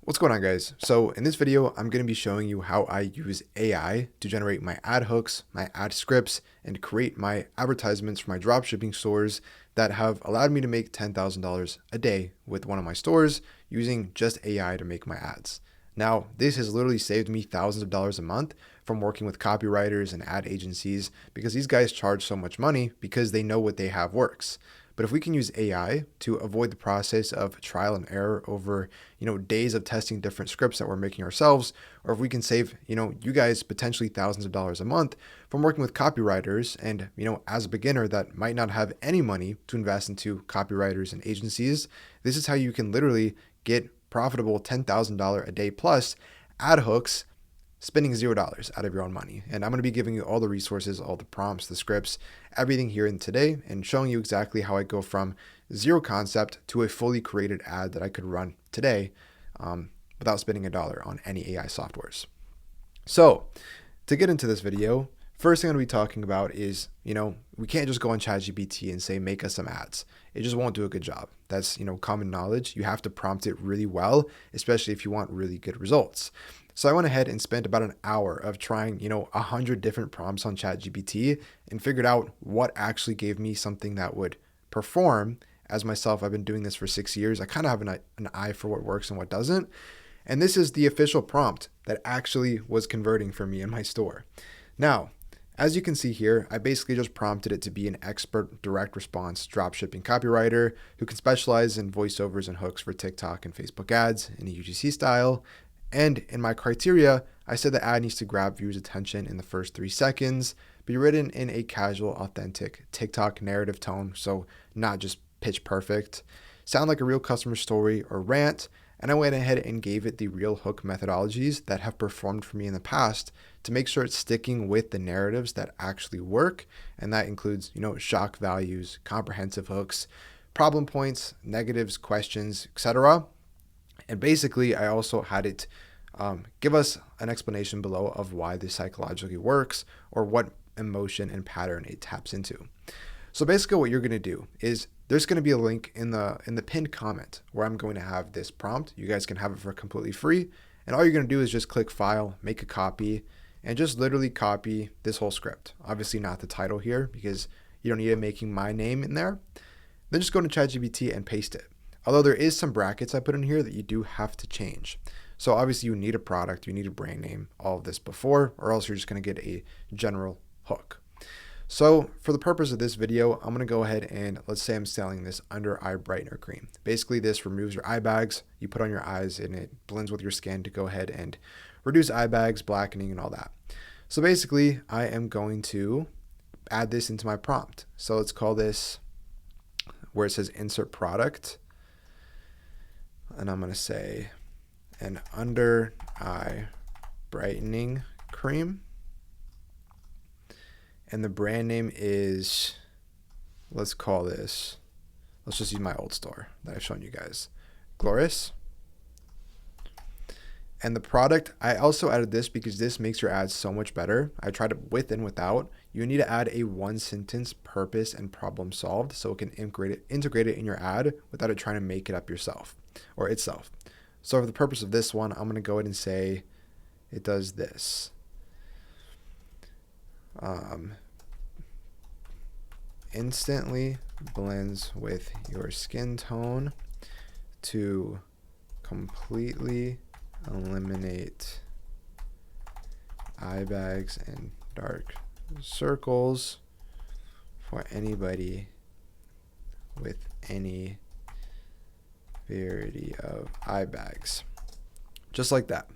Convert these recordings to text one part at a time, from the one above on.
What's going on, guys? So in this video, I'm going to be showing you how I use AI to generate my ad hooks, my ad scripts, and create my advertisements for my dropshipping stores that have allowed me to make $10,000 a day with one of my stores using just AI to make my ads. Now, this has literally saved me thousands of dollars a month from working with copywriters and ad agencies because these guys charge so much money because they know what they have works. But if we can use AI to avoid the process of trial and error over, days of testing different scripts that we're making ourselves, or if we can save, you guys potentially thousands of dollars a month from working with copywriters and, as a beginner that might not have any money to invest into copywriters and agencies, this is how you can literally get profitable $10,000 a day plus ad hooks spending $0 out of your own money. And I'm going to be giving you all the resources, all the prompts, the scripts, everything here in today, and showing you exactly how I go from zero concept to a fully created ad that I could run today without spending $1 on any AI softwares. So to get into this video, first thing I'm going to be talking about is, we can't just go on ChatGPT and say, make us some ads. It just won't do a good job. That's, common knowledge. You have to prompt it really well, especially if you want really good results. So I went ahead and spent about an hour of trying, 100 different prompts on ChatGPT and figured out what actually gave me something that would perform. As myself, I've been doing this for 6 years. I kind of have an eye for what works and what doesn't. And this is the official prompt that actually was converting for me in my store. Now, as you can see here, I basically just prompted it to be an expert direct response dropshipping copywriter who can specialize in voiceovers and hooks for TikTok and Facebook ads in a UGC style. And in my criteria, I said the ad needs to grab viewers' attention in the first 3 seconds, be written in a casual, authentic TikTok narrative tone, so not just pitch perfect, sound like a real customer story or rant, and I went ahead and gave it the real hook methodologies that have performed for me in the past to make sure it's sticking with the narratives that actually work, and that includes, shock values, comprehensive hooks, problem points, negatives, questions, etc. And basically, I also had it give us an explanation below of why this psychologically works or what emotion and pattern it taps into. So basically what you're going to do is there's going to be a link in the pinned comment where I'm going to have this prompt. You guys can have it for completely free. And all you're going to do is just click file, make a copy, and just literally copy this whole script. Obviously not the title here because you don't need it making my name in there. Then just go to ChatGPT and paste it. Although there is some brackets I put in here that you do have to change. So obviously you need a product, you need a brand name, all of this before, or else you're just going to get a general hook. So for the purpose of this video, I'm going to go ahead and let's say I'm selling this under eye brightener cream. Basically this removes your eye bags, you put on your eyes and it blends with your skin to go ahead and reduce eye bags, blackening and all that. So basically I am going to add this into my prompt. So let's call this where it says insert product. And I'm going to say an under eye brightening cream. And the brand name is, let's just use my old store that I've shown you guys, Glorious. And the product, I also added this because this makes your ads so much better. I tried it with and without. You need to add a 1-sentence purpose and problem solved so it can integrate it in your ad without it trying to make it up yourself or itself. So for the purpose of this one, I'm going to go ahead and say it does this. Instantly blends with your skin tone to completely eliminate eye bags and dark circles for anybody with any severity of eye bags. Just like that.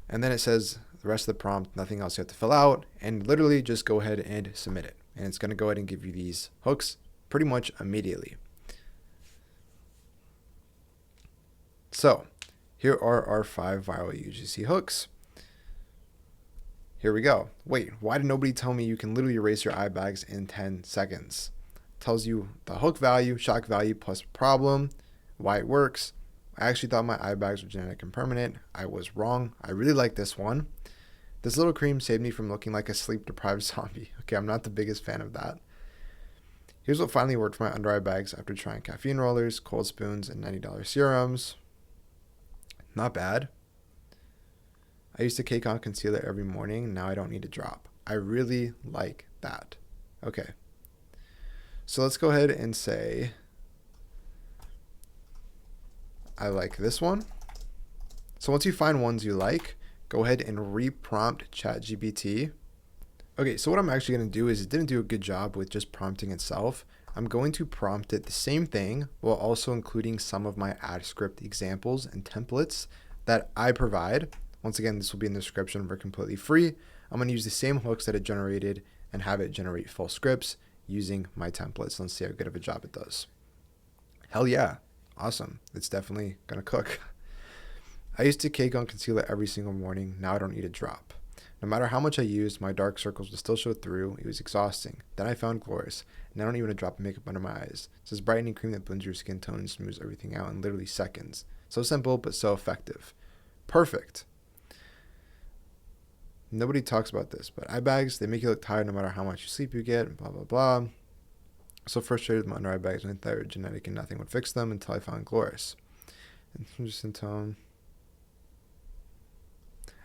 And then it says the rest of the prompt, nothing else you have to fill out, and literally just go ahead and submit it. And it's going to go ahead and give you these hooks pretty much immediately. So here are our 5 viral UGC hooks. Here we go. Wait, why did nobody tell me you can literally erase your eye bags in 10 seconds? Tells you the hook value, shock value plus problem, why it works. I actually thought my eye bags were genetic and permanent. I was wrong. I really like this one. This little cream saved me from looking like a sleep-deprived zombie. Okay, I'm not the biggest fan of that. Here's what finally worked for my under eye bags after trying caffeine rollers, cold spoons, and $90 serums. Not bad. I used to cake on concealer every morning. Now I don't need to drop. I really like that. Okay. So let's go ahead and say I like this one. So once you find ones you like, go ahead and re-prompt ChatGPT. Okay, so what I'm actually going to do is it didn't do a good job with just prompting itself. I'm going to prompt it the same thing while also including some of my ad script examples and templates that I provide. Once again, this will be in the description for completely free. I'm going to use the same hooks that it generated and have it generate full scripts using my templates. Let's see how good of a job it does. Hell yeah. Awesome. It's definitely going to cook. I used to cake on concealer every single morning. Now I don't need a drop. No matter how much I used, my dark circles would still show through. It was exhausting. Then I found Glorious, and I don't even need a drop of makeup under my eyes. It's this brightening cream that blends your skin tone and smooths everything out in literally seconds. So simple, but so effective. Perfect. Nobody talks about this, but eye bags, they make you look tired no matter how much sleep you get, blah, blah, blah. So frustrated with my under eye bags, and I thought they were genetic and nothing would fix them until I found Glorious. And just in tone.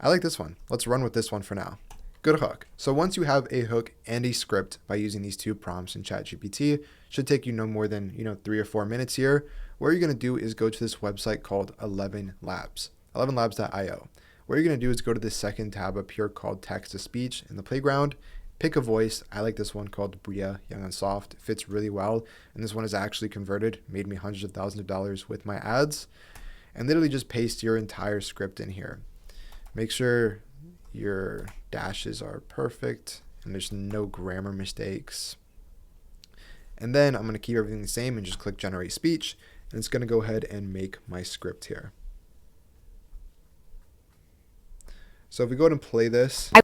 I like this one. Let's run with this one for now. Good hook. So once you have a hook and a script by using these two prompts in ChatGPT, should take you no more than 3 or 4 minutes here. What you're going to do is go to this website called 11 Labs, 11labs.io. What you're going to do is go to the second tab up here called Text to Speech in the playground. Pick a voice. I like this one called Bria, Young and Soft. It fits really well. And this one is actually converted, made me hundreds of thousands of dollars with my ads. And literally just paste your entire script in here. Make sure your dashes are perfect and there's no grammar mistakes. And then I'm going to keep everything the same and just click Generate Speech. And it's going to go ahead and make my script here. So if we go ahead and play this. I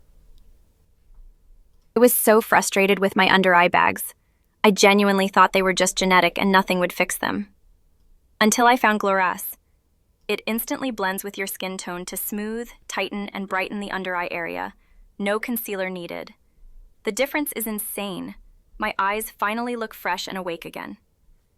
was so frustrated with my under eye bags. I genuinely thought they were just genetic and nothing would fix them. Until I found Glorious. It instantly blends with your skin tone to smooth, tighten, and brighten the under eye area. No concealer needed. The difference is insane. My eyes finally look fresh and awake again.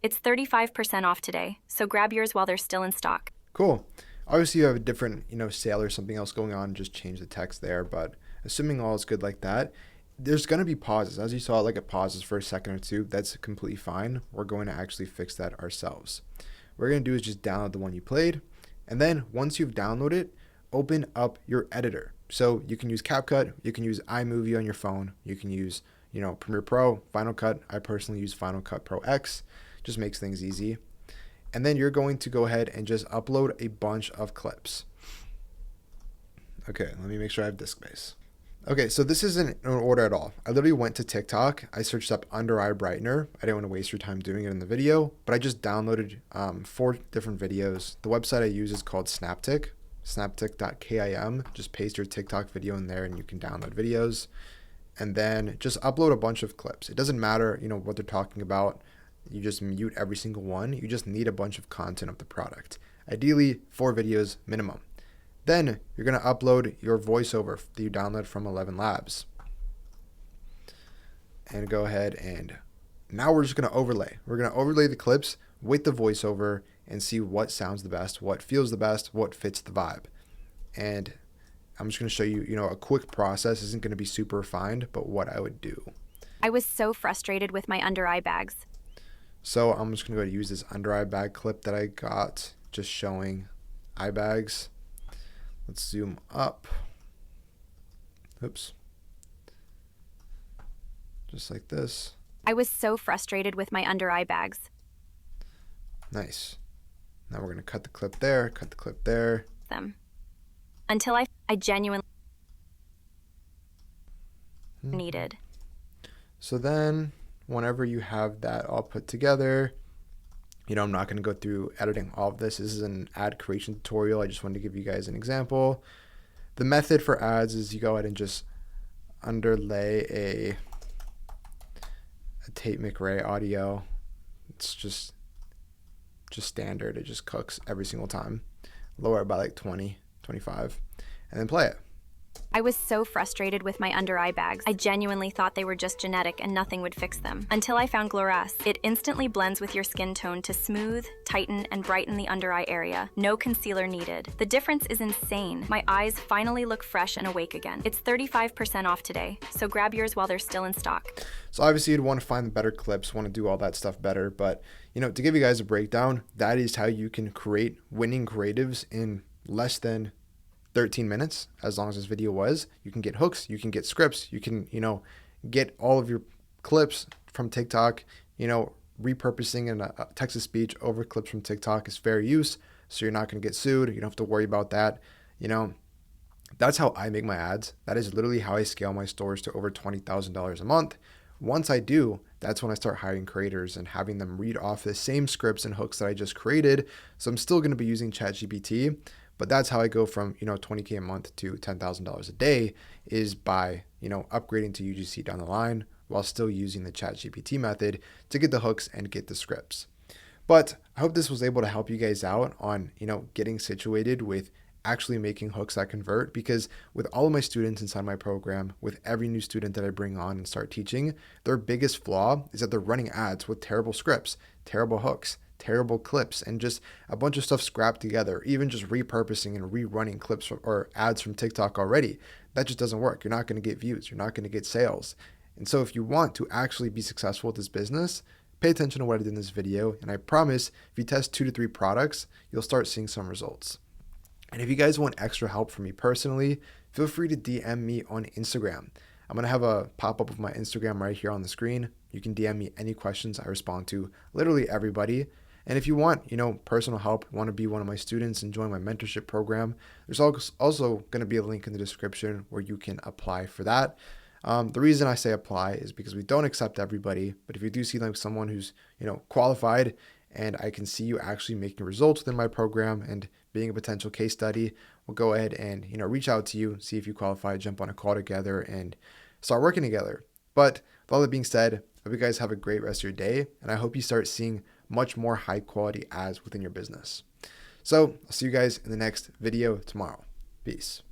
It's 35% off today, so grab yours while they're still in stock. Cool. Obviously you have a different, sale or something else going on, just change the text there, but assuming all is good like that, there's going to be pauses. As you saw, like it pauses for a second or two. That's completely fine. We're going to actually fix that ourselves. What we're going to do is just download the one you played. And then once you've downloaded it, open up your editor. So you can use CapCut, you can use iMovie on your phone, you can use, Premiere Pro, Final Cut. I personally use Final Cut Pro X, just makes things easy. And then you're going to go ahead and just upload a bunch of clips. Okay, let me make sure I have disk space. Okay, so this isn't in order at all. I literally went to TikTok. I searched up under eye brightener. I didn't want to waste your time doing it in the video, but I just downloaded 4 different videos. The website I use is called Snaptic, snaptic.kim. Just paste your TikTok video in there and you can download videos. And then just upload a bunch of clips. It doesn't matter, what they're talking about. You just mute every single one. You just need a bunch of content of the product. Ideally, 4 videos minimum. Then you're going to upload your voiceover that you download from 11 Labs. And go ahead and now we're just going to overlay. We're going to overlay the clips with the voiceover and see what sounds the best, what feels the best, what fits the vibe. And I'm just going to show you, a quick process. Isn't going to be super refined, but what I would do. I was so frustrated with my under eye bags. So I'm just going to go ahead and use this under eye bag clip that I got, just showing eye bags. Let's zoom up. Oops. Just like this. I was so frustrated with my under eye bags. Nice. Now we're going to cut the clip there, cut the clip there. Them. Until I genuinely needed. So then whenever you have that all put together, I'm not going to go through editing all of this. This is an ad creation tutorial. I just wanted to give you guys an example. The method for ads is you go ahead and just underlay a Tate McRae audio. It's just standard. It just cooks every single time. Lower it by like 20, 25, and then play it. I was so frustrated with my under eye bags. I genuinely thought they were just genetic and nothing would fix them. Until I found Gloress. It instantly blends with your skin tone to smooth, tighten, and brighten the under eye area. No concealer needed. The difference is insane. My eyes finally look fresh and awake again. It's 35% off today, so grab yours while they're still in stock. So obviously you'd want to find the better clips, want to do all that stuff better. But, to give you guys a breakdown, that is how you can create winning creatives in less than 13 minutes, as long as this video was. You can get hooks, you can get scripts, you can, get all of your clips from TikTok, repurposing in a text-to-speech over clips from TikTok is fair use. So you're not going to get sued. You don't have to worry about that. That's how I make my ads. That is literally how I scale my stores to over $20,000 a month. Once I do, that's when I start hiring creators and having them read off the same scripts and hooks that I just created. So I'm still going to be using ChatGPT, but that's how I go from, $20K a month to $10,000 a day, is by, upgrading to UGC down the line while still using the ChatGPT method to get the hooks and get the scripts. But I hope this was able to help you guys out on, getting situated with actually making hooks that convert, because with all of my students inside my program, with every new student that I bring on and start teaching, their biggest flaw is that they're running ads with terrible scripts, terrible hooks, terrible clips, and just a bunch of stuff scrapped together, even just repurposing and rerunning clips or ads from TikTok already. That just doesn't work. You're not going to get views. You're not going to get sales. And so if you want to actually be successful with this business, pay attention to what I did in this video. And I promise if you test 2 to 3 products, you'll start seeing some results. And if you guys want extra help from me personally, feel free to DM me on Instagram. I'm going to have a pop-up of my Instagram right here on the screen. You can DM me any questions. I respond to literally everybody. And if you want, personal help, want to be one of my students and join my mentorship program, there's also going to be a link in the description where you can apply for that. The reason I say apply is because we don't accept everybody, but if you do see like someone who's, qualified, and I can see you actually making results within my program and being a potential case study, we'll go ahead and, reach out to you, see if you qualify, jump on a call together and start working together. But with all that being said, I hope you guys have a great rest of your day, and I hope you start seeing much more high quality ads within your business. So I'll see you guys in the next video tomorrow. Peace.